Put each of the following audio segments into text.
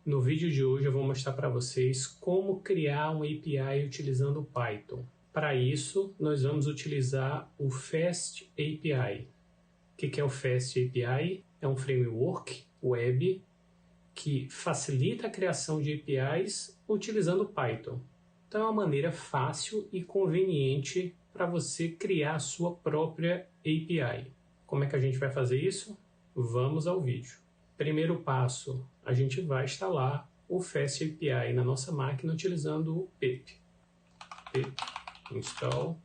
No vídeo de hoje eu vou mostrar para vocês como criar um API utilizando o Python. Para isso, nós vamos utilizar o Fast API. O que é o Fast API? É um framework web que facilita a criação de APIs utilizando o Python. Então é uma maneira fácil e conveniente para você criar a sua própria API. Como é que a gente vai fazer isso? Vamos ao vídeo. Primeiro passo, a gente vai instalar o Fast API na nossa máquina utilizando o pip install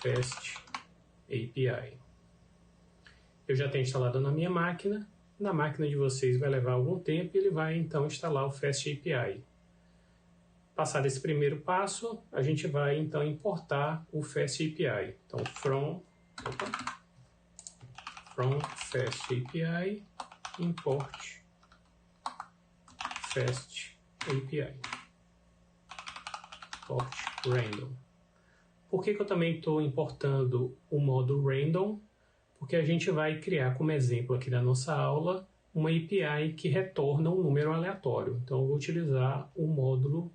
Fast API. Eu já tenho instalado na minha máquina. Na máquina de vocês vai levar algum tempo e ele vai então instalar o Fast API. Passado esse primeiro passo, a gente vai então importar o Fast API. Então, from Fast API, import Fast API. Import random. Por que eu também estou importando o modo random? Porque a gente vai criar como exemplo aqui da nossa aula uma API que retorna um número aleatório. Então eu vou utilizar o módulo,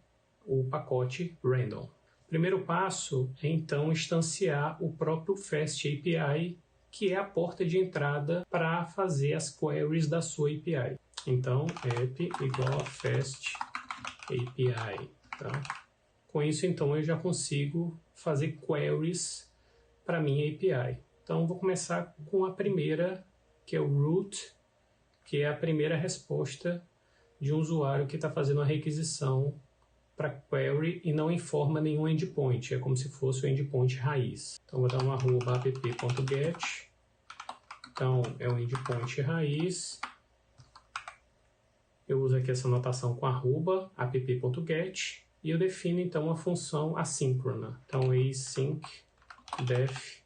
o pacote random. Primeiro passo é então instanciar o próprio Fast API, que é a porta de entrada para fazer as queries da sua API. Então app igual a Fast API. Tá? Com isso então eu já consigo fazer queries para minha API. Então, vou começar com a primeira, que é o root, que é a primeira resposta de um usuário que está fazendo a requisição para query e não informa nenhum endpoint. É como se fosse o endpoint raiz. Então, vou dar um @app.get. Então, é o endpoint raiz. Eu uso aqui essa notação com @app.get e eu defino, então, a função assíncrona. Então, async def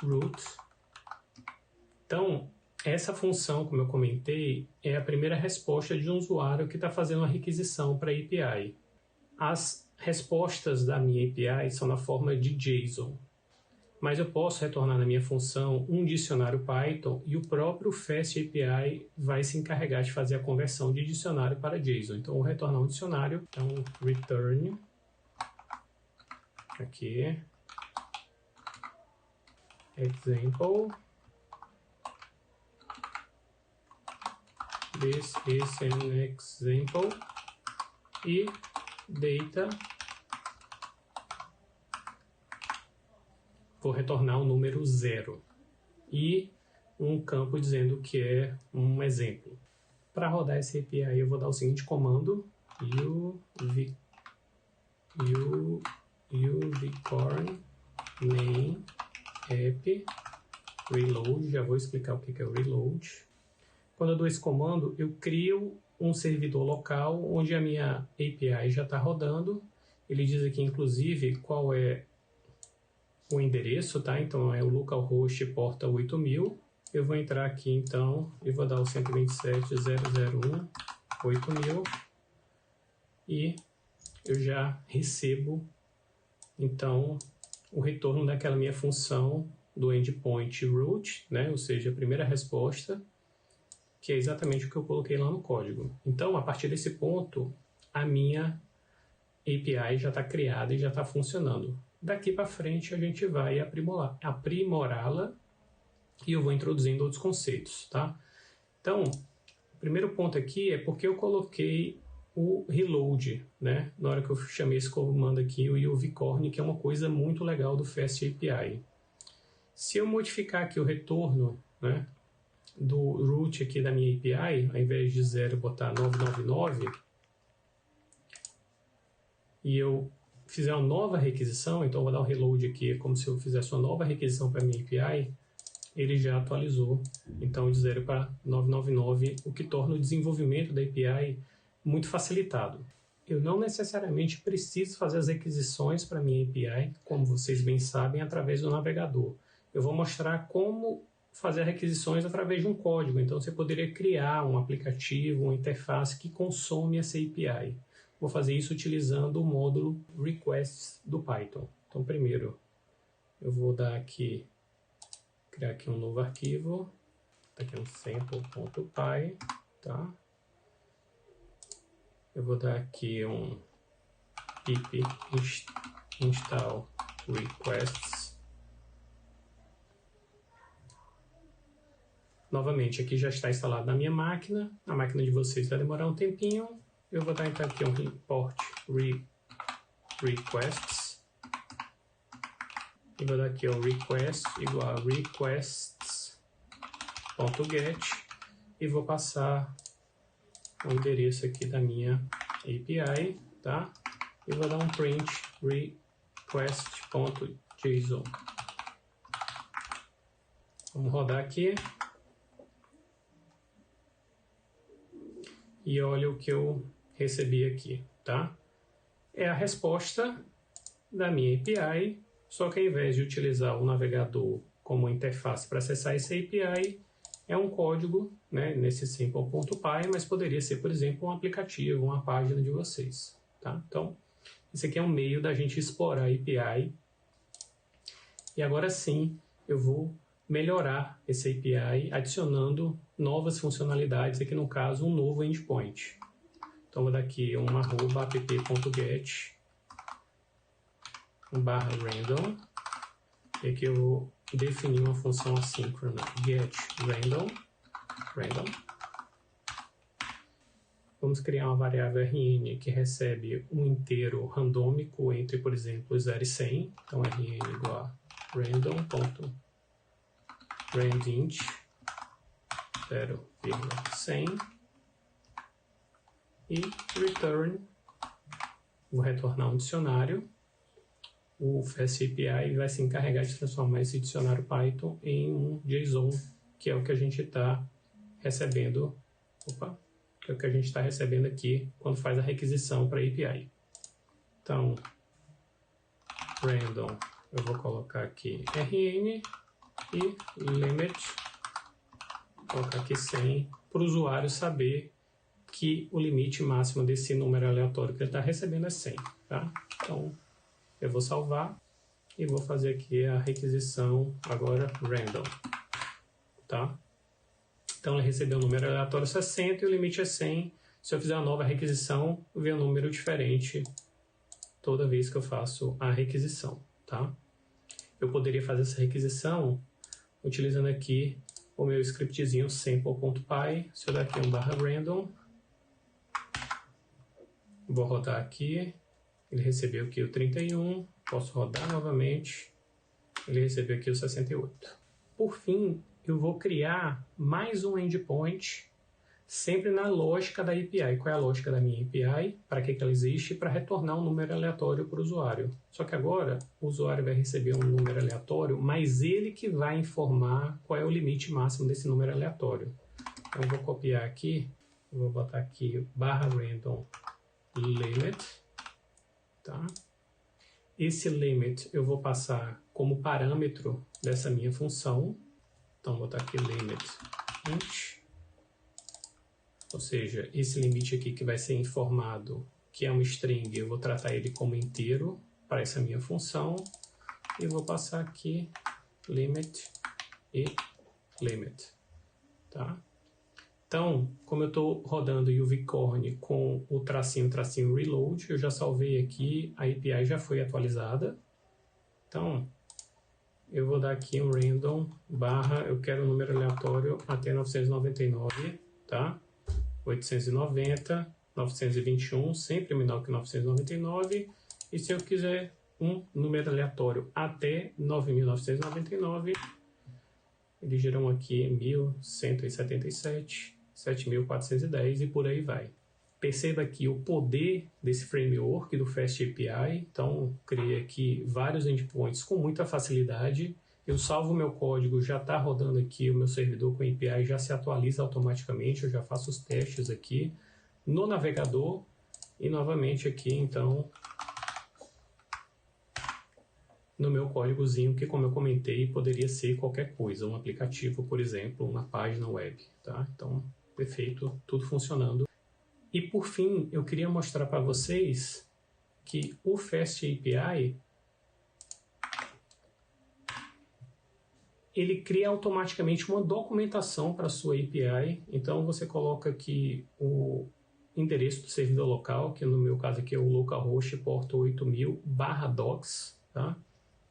root. Então, essa função, como eu comentei, é a primeira resposta de um usuário que está fazendo uma requisição para a API. As respostas da minha API são na forma de JSON, mas eu posso retornar na minha função um dicionário Python e o próprio Fast API vai se encarregar de fazer a conversão de dicionário para JSON. Então, eu vou retornar um dicionário, então return, aqui, example, this is an example, e data, vou retornar o número 0 e um campo dizendo que é um exemplo. Para rodar esse API eu vou dar o seguinte comando, unicorn name app reload. Já vou explicar o que é o reload. Quando eu dou esse comando, eu crio um servidor local onde a minha API já está rodando. Ele diz aqui, inclusive, qual é o endereço, tá? Então é o localhost porta 8000. Eu vou entrar aqui então e vou dar o 127.0.0.1.8000 e eu já recebo então o retorno daquela minha função do endpoint root, né? Ou seja, a primeira resposta, que é exatamente o que eu coloquei lá no código. Então, a partir desse ponto, a minha API já está criada e já está funcionando. Daqui para frente, a gente vai aprimorá-la e eu vou introduzindo outros conceitos, tá? Então, o primeiro ponto aqui é porque eu coloquei o reload, né? Na hora que eu chamei esse comando aqui, o unicorn, que é uma coisa muito legal do Fast API. Se eu modificar aqui o retorno, né, do root aqui da minha API, ao invés de 0 botar 999, e eu fizer uma nova requisição, então eu vou dar um reload aqui, como se eu fizesse uma nova requisição para a minha API, ele já atualizou, então de 0 para 999, o que torna o desenvolvimento da API muito facilitado. Eu não necessariamente preciso fazer as requisições para a minha API, como vocês bem sabem, através do navegador. Eu vou mostrar como fazer requisições através de um código. Então, você poderia criar um aplicativo, uma interface que consome essa API. Vou fazer isso utilizando o módulo requests do Python. Então, primeiro, eu vou criar aqui um novo arquivo. Tá aqui um sample.py, tá? Eu vou dar aqui um pip install requests. Novamente, aqui já está instalado na minha máquina. A máquina de vocês vai demorar um tempinho. Eu vou dar então aqui um import requests. E vou dar aqui o request igual a requests.get. E vou passar o endereço aqui da minha API, tá? E vou dar um print request.json. Vamos rodar aqui. E olha o que eu recebi aqui, tá? É a resposta da minha API, só que ao invés de utilizar o navegador como interface para acessar essa API, é um código, né, nesse simple.py, mas poderia ser, por exemplo, um aplicativo, uma página de vocês, tá? Então, esse aqui é um meio da gente explorar a API. E agora sim, eu vou melhorar essa API adicionando novas funcionalidades, aqui no caso um novo endpoint. Então vou dar aqui um @app.get /random, e aqui eu vou definir uma função assíncrona getRandom. Vamos criar uma variável rn que recebe um inteiro randômico entre, por exemplo, 0 e 100. Então rn igual a random.randint 0,100 e return, vou retornar um dicionário. O FastAPI vai se encarregar de transformar esse dicionário Python em um JSON, que é o que a gente está recebendo, que é o que a gente está recebendo aqui quando faz a requisição para a API. Então, random, eu vou colocar aqui rn e limit, vou colocar aqui 100, para o usuário saber que o limite máximo desse número aleatório que ele está recebendo é 100, tá? Então, eu vou salvar e vou fazer aqui a requisição agora random, tá? Então ele recebeu um número aleatório 60 e o limite é 100. Se eu fizer uma nova requisição, vem um número diferente toda vez que eu faço a requisição, tá? Eu poderia fazer essa requisição utilizando aqui o meu scriptzinho sample.py. Se eu dar aqui um /random, vou rodar aqui. Ele recebeu aqui o 31, posso rodar novamente, ele recebeu aqui o 68. Por fim, eu vou criar mais um endpoint, sempre na lógica da API. Qual é a lógica da minha API? Para que ela existe? Para retornar um número aleatório para o usuário. Só que agora o usuário vai receber um número aleatório, mas ele que vai informar qual é o limite máximo desse número aleatório. Então eu vou copiar aqui, eu vou botar aqui /random limit. Tá? Esse limit eu vou passar como parâmetro dessa minha função. Então vou botar aqui limit int, ou seja, esse limite aqui que vai ser informado, que é um string, eu vou tratar ele como inteiro para essa minha função, e vou passar aqui limit e limit, tá? Então, como eu estou rodando o Uvicorn com o tracinho reload, eu já salvei aqui, a API já foi atualizada. Então, eu vou dar aqui um random /, eu quero um número aleatório até 999, tá? 890, 921, sempre menor que 999. E se eu quiser um número aleatório até 9.999, eles geram aqui 1.177, 7.410 e por aí vai. Perceba aqui o poder desse framework do FastAPI. Então, criei aqui vários endpoints com muita facilidade. Eu salvo o meu código, já está rodando aqui, o meu servidor com API já se atualiza automaticamente, eu já faço os testes aqui no navegador e novamente aqui, então, no meu códigozinho, que como eu comentei, poderia ser qualquer coisa, um aplicativo, por exemplo, uma página web, tá? Então, perfeito, tudo funcionando. E por fim, eu queria mostrar para vocês que o FastAPI ele cria automaticamente uma documentação para a sua API. Então você coloca aqui o endereço do servidor local, que no meu caso aqui é o localhost porta 8000/docs, tá?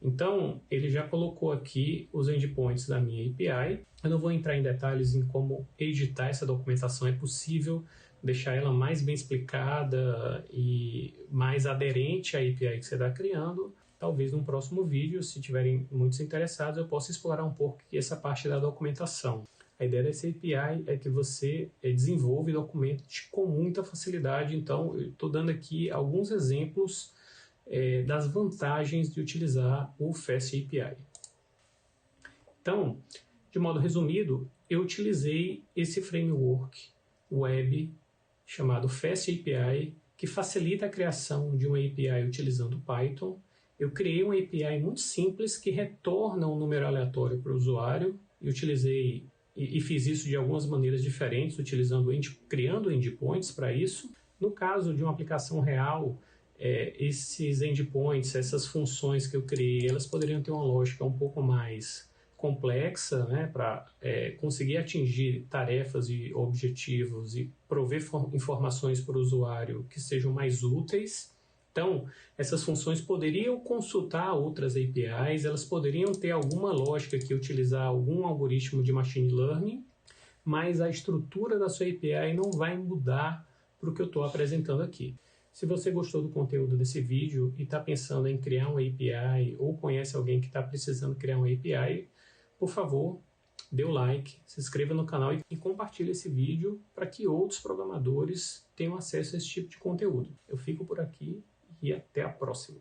Então, ele já colocou aqui os endpoints da minha API. Eu não vou entrar em detalhes em como editar essa documentação, é possível deixar ela mais bem explicada e mais aderente à API que você está criando. Talvez num próximo vídeo, se tiverem muitos interessados, eu possa explorar um pouco essa parte da documentação. A ideia dessa API é que você desenvolve documentos com muita facilidade. Então, eu estou dando aqui alguns exemplos das vantagens de utilizar o Fast API. Então, de modo resumido, eu utilizei esse framework web chamado Fast API, que facilita a criação de uma API utilizando Python. Eu criei uma API muito simples que retorna um número aleatório para o usuário e utilizei e fiz isso de algumas maneiras diferentes, criando endpoints para isso. No caso de uma aplicação real, esses endpoints, essas funções que eu criei, elas poderiam ter uma lógica um pouco mais complexa, né, para conseguir atingir tarefas e objetivos e prover informações para o usuário que sejam mais úteis. Então, essas funções poderiam consultar outras APIs, elas poderiam ter alguma lógica que utilizar algum algoritmo de machine learning, mas a estrutura da sua API não vai mudar para o que eu estou apresentando aqui. Se você gostou do conteúdo desse vídeo e está pensando em criar uma API ou conhece alguém que está precisando criar uma API, por favor, dê o like, se inscreva no canal e compartilhe esse vídeo para que outros programadores tenham acesso a esse tipo de conteúdo. Eu fico por aqui e até a próxima.